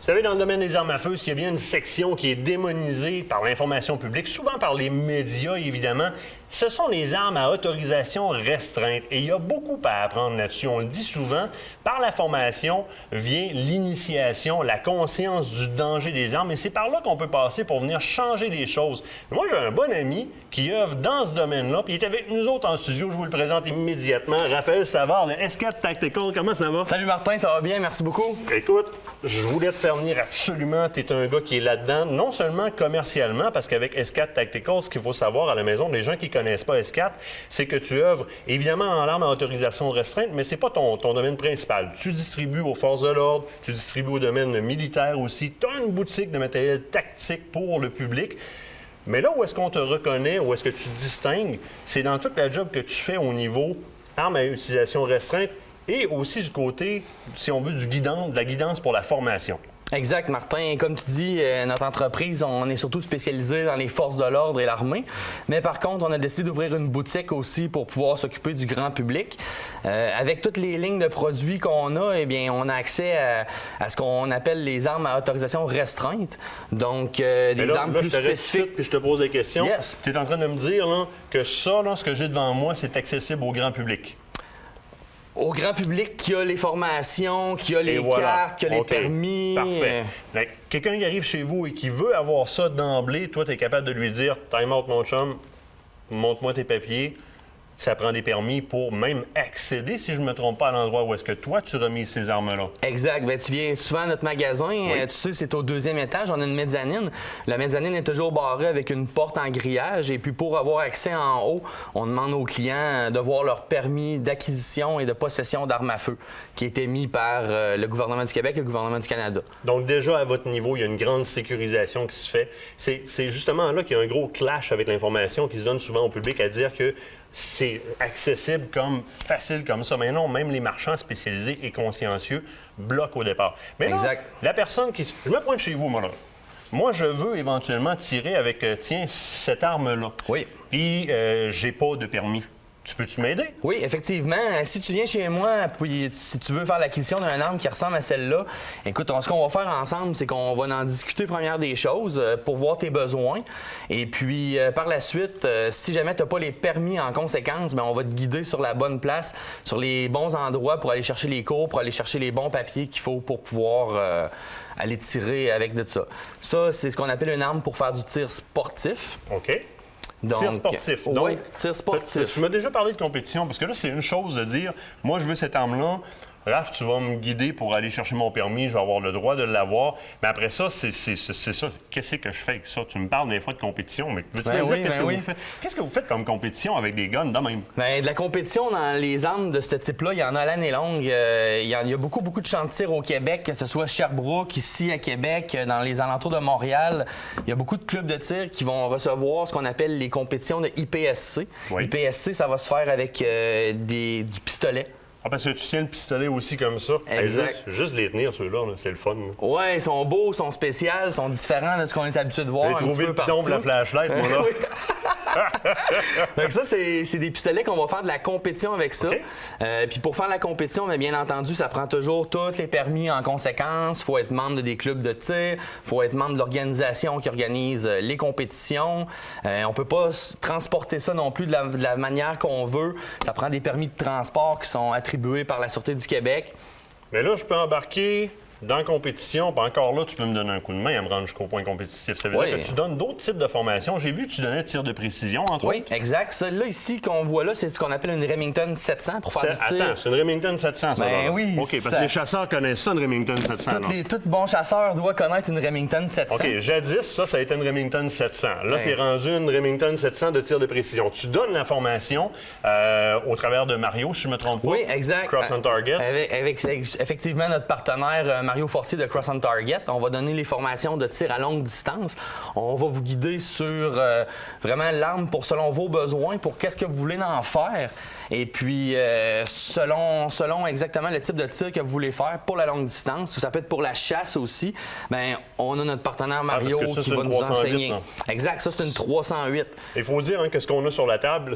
Vous savez, dans le domaine des armes à feu, s'il y a bien une section qui est démonisée par l'information publique, souvent par les médias, évidemment, ce sont les armes à autorisation restreinte. Et il y a beaucoup à apprendre là-dessus. On le dit souvent, par la formation vient l'initiation, la conscience du danger des armes. Et c'est par là qu'on peut passer pour venir changer les choses. Moi, j'ai un bon ami qui œuvre dans ce domaine-là, puis il est avec nous autres en studio. Je vous le présente immédiatement. Raphaël Savard, le S4 Tactical. Comment ça va? Salut Martin, ça va bien? Merci beaucoup. Écoute, je voulais te faire venir absolument. Tu es un gars qui est là-dedans, non seulement commercialement, parce qu'avec S4 Tactical, ce qu'il faut savoir à la maison, les gens qui connaissent pas S4, c'est que tu œuvres évidemment en armes à autorisation restreinte, mais c'est pas ton domaine principal. Tu distribues aux forces de l'ordre, tu distribues au domaine militaire aussi. Tu as une boutique de matériel tactique pour le public. Mais là où est-ce qu'on te reconnaît, où est-ce que tu te distingues, c'est dans toute la job que tu fais au niveau armes à utilisation restreinte et aussi du côté, si on veut, de la guidance pour la formation. Exact, Martin. Comme tu dis, notre entreprise, on est surtout spécialisé dans les forces de l'ordre et l'armée. Mais par contre, on a décidé d'ouvrir une boutique aussi pour pouvoir s'occuper du grand public. Avec toutes les lignes de produits qu'on a, eh bien, on a accès à ce qu'on appelle les armes à autorisation restreinte. Donc, des armes plus spécifiques. Puis je te pose des questions. Yes. Tu es en train de me dire là, que ça, là, ce que j'ai devant moi, c'est accessible au grand public. Au grand public qui a les formations, qui a les cartes, qui a les permis. Parfait. Quelqu'un qui arrive chez vous et qui veut avoir ça d'emblée, toi, tu es capable de lui dire « Time out, mon chum, montre-moi tes papiers ». Ça prend des permis pour même accéder, si je ne me trompe pas, à l'endroit où est-ce que toi, tu remises ces armes-là. Exact. Bien, tu viens souvent à notre magasin. Oui. Tu sais, c'est au 2e étage. On a une mezzanine. La mezzanine est toujours barrée avec une porte en grillage. Et puis, pour avoir accès en haut, on demande aux clients de voir leur permis d'acquisition et de possession d'armes à feu qui est émis par le gouvernement du Québec et le gouvernement du Canada. Donc, déjà, à votre niveau, il y a une grande sécurisation qui se fait. C'est justement là qu'il y a un gros clash avec l'information qui se donne souvent au public à dire que c'est accessible comme facile comme ça. Mais non, même les marchands spécialisés et consciencieux bloquent au départ. Mais là, exact. La personne qui... Je me pointe chez vous, moi, là. Moi, je veux éventuellement tirer avec, tiens, cette arme-là. Oui. Puis, j'ai pas de permis. Tu peux-tu m'aider? Oui, effectivement. Si tu viens chez moi, puis si tu veux faire l'acquisition d'une arme qui ressemble à celle-là, écoute, ce qu'on va faire ensemble, c'est qu'on va en discuter première des choses pour voir tes besoins. Et puis, par la suite, si jamais tu n'as pas les permis en conséquence, bien, on va te guider sur la bonne place, sur les bons endroits pour aller chercher les cours, pour aller chercher les bons papiers qu'il faut pour pouvoir aller tirer avec de ça. Ça, c'est ce qu'on appelle une arme pour faire du tir sportif. OK. Donc, tir sportif. Oui, tir sportif. Tu m'as déjà parlé de compétition, parce que là, c'est une chose de dire, moi, je veux cette arme-là. Raph, tu vas me guider pour aller chercher mon permis, je vais avoir le droit de l'avoir. Mais après ça, c'est ça. Qu'est-ce que je fais avec ça? Tu me parles des fois de compétition, mais veux-tu me dire qu'est-ce que vous faites? Qu'est-ce que vous faites comme compétition avec des guns de même? Bien, de la compétition dans les armes de ce type-là, il y en a à l'année longue. Il y a beaucoup de champs de tir au Québec, que ce soit Sherbrooke, ici à Québec, dans les alentours de Montréal. Il y a beaucoup de clubs de tir qui vont recevoir ce qu'on appelle les compétitions de IPSC. Oui. IPSC, ça va se faire avec du pistolet. Ah, parce que tu tiens le pistolet aussi comme ça. Exact. Juste les tenir, ceux-là, c'est le fun. Oui, ils sont beaux, ils sont spéciaux, ils sont différents de ce qu'on est habitué de voir. J'ai trouvé le piton de la flashlight, moi, là. Donc ça, c'est des pistolets qu'on va faire de la compétition avec ça. Okay. Puis pour faire la compétition, bien entendu, ça prend toujours tous les permis en conséquence. Il faut être membre des clubs de tir. Il faut être membre de l'organisation qui organise les compétitions. On peut pas transporter ça non plus de la manière qu'on veut. Ça prend des permis de transport qui sont attribués par la Sûreté du Québec. Mais là, je peux embarquer dans la compétition, puis encore là, tu peux me donner un coup de main à me rendre jusqu'au point compétitif. Ça veut dire que tu donnes d'autres types de formations. J'ai vu que tu donnais tir de précision, entre autres. Oui, exact. Celle-là ici qu'on voit là, c'est ce qu'on appelle une Remington 700 pour faire du tir. Attends, c'est une Remington 700, ça? Ben oui. OK, parce que les chasseurs connaissent ça, une Remington 700. Tout bon chasseur doit connaître une Remington 700. OK, jadis, ça a été une Remington 700. Là, c'est rendu une Remington 700 de tir de précision. Tu donnes la formation au travers de Mario, si je ne me trompe pas. Oui, exact. Cross on Target. Avec effectivement notre partenaire Mario Fortier de Cross on Target. On va donner les formations de tir à longue distance. On va vous guider sur vraiment l'arme pour selon vos besoins, pour qu'est-ce que vous voulez en faire. Et puis, selon exactement le type de tir que vous voulez faire pour la longue distance, ou ça peut être pour la chasse aussi, bien, on a notre partenaire Mario parce que ça, qui c'est va une nous 308, enseigner. non? Exact, ça, c'est une 308. Il faut dire que ce qu'on a sur la table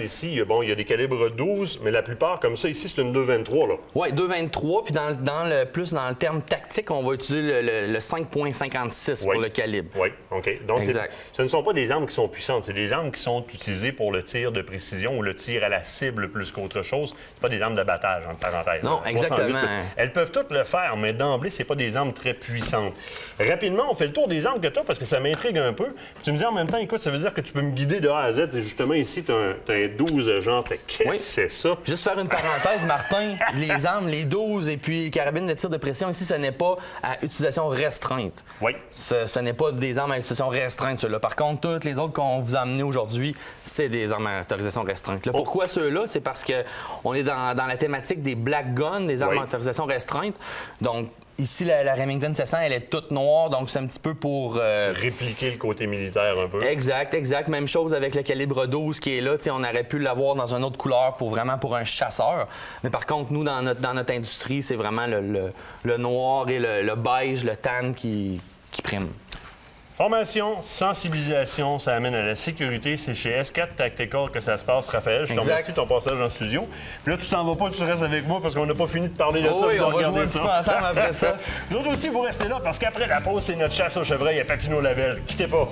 ici, il y a des calibres 12, mais la plupart, comme ça, ici, c'est une 223. Là. Oui, 2,23. Puis dans le terme tactique, on va utiliser le 5,56 pour le calibre. Oui, OK. Donc, exact. Ce ne sont pas des armes qui sont puissantes. C'est des armes qui sont utilisées pour le tir de précision ou le tir à la cible plus qu'autre chose. C'est pas des armes d'abattage, entre parenthèses. Non, exactement. Elles peuvent toutes le faire, mais d'emblée, c'est pas des armes très puissantes. Rapidement, on fait le tour des armes que tu as parce que ça m'intrigue un peu. Puis tu me dis en même temps, écoute, ça veut dire que tu peux me guider de A à Z. Et justement, ici, tu as un 12, genre, qu'est-ce que c'est ça? Juste faire une parenthèse, Martin, les armes, les 12 et puis carabines de tir de pression, ici, ce n'est pas à utilisation restreinte. Oui. Ce n'est pas des armes à utilisation restreinte, ceux-là. Par contre, toutes les autres qu'on vous a amenées aujourd'hui, c'est des armes à autorisation restreinte. Là, pourquoi ceux-là? C'est parce qu'on est dans la thématique des black guns, des armes à autorisation restreinte. Donc, ici, la Remington 700, elle est toute noire, donc c'est un petit peu pour... répliquer le côté militaire un peu. Exact. Même chose avec le calibre 12 qui est là. T'sais, on aurait pu l'avoir dans une autre couleur pour un chasseur. Mais par contre, nous, dans notre industrie, c'est vraiment le noir et le beige, le tan qui prime. Formation, sensibilisation, ça amène à la sécurité. C'est chez S4 Tactical que ça se passe, Raphaël. Je te remercie de ton passage en studio. Puis là, tu t'en vas pas, tu restes avec moi parce qu'on n'a pas fini de parler de ça. Oui, on va jouer un petit peu ensemble après ça. Nous autres aussi, vous restez là parce qu'après la pause, c'est notre chasse au chevreuil à Papineau-Labelle. Quittez pas.